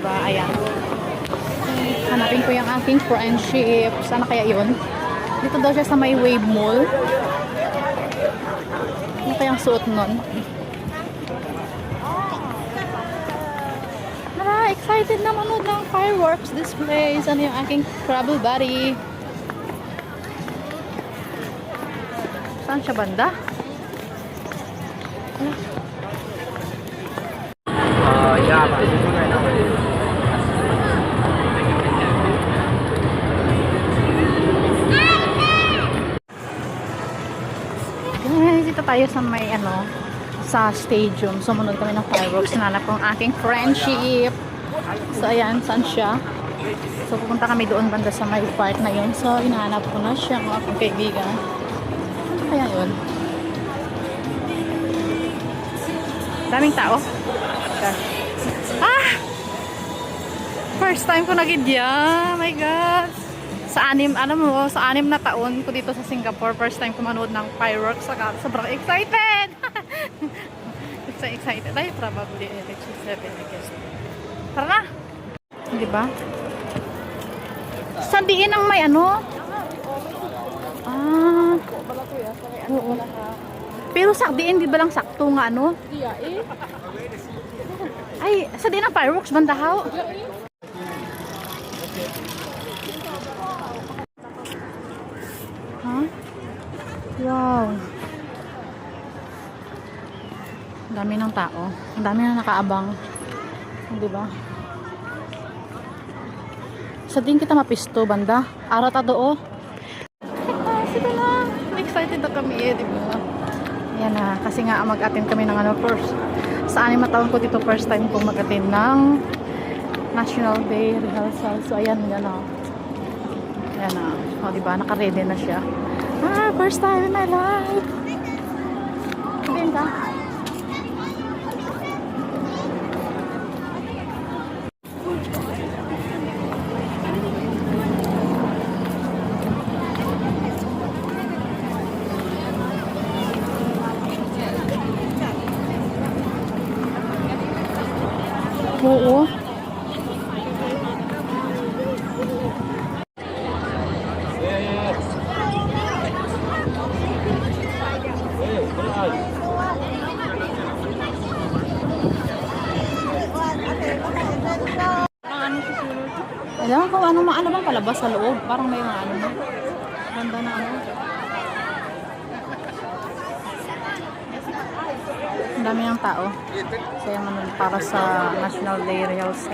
Diba? Ayan. Hanapin ko yung aking friendship. Sana kaya yun? Dito daw siya sa may Wave Mall. Ano kayang suot nun? Excited na manood ng fireworks displays. Ano yung aking travel buddy? Saan siya banda? Dito tayo sa may sa stadium. Sumunod kami ng fireworks. Nanap ko ang aking friendship. So ayan, saan siya? So pupunta kami doon banda sa may park na yun. So hinahanap ko na siya, mga akong kaibigan. Ano kaya yun? Daming tao. Ah! First time ko nagidya. Oh my God. Sa anim na taon ko dito sa Singapore, first time ko manood ng fireworks. Sobrang excited. So excited. Ay, probably election 7, I guess. Tara na. Di ba? Sandiin ang may Ah. Oo. Pero sakdiin, di ba lang sakto nga Ay, sandiin ang fireworks bandahaw. Huh? Wow. Ang dami ng tao. Ang dami na nakaabang. Di ba? Sa din kita mapisto banda. Arat adoo. Sige na. Excited na kami di ba? Yan na. Kasi nga mag-attend kami ng first. Sa 6 na taon ko dito first time kong mag-attend ng National Day rehearsal. So ayan yan na. Ayan na. O di ba? Naka-ready na siya. First time in my life. Sabihin ka? Oo. Alam ko ano bang palabas sa loob. Parang may mga na. Ganda na Ang dami ng tao. Kaya man para sa National Day rehearsal.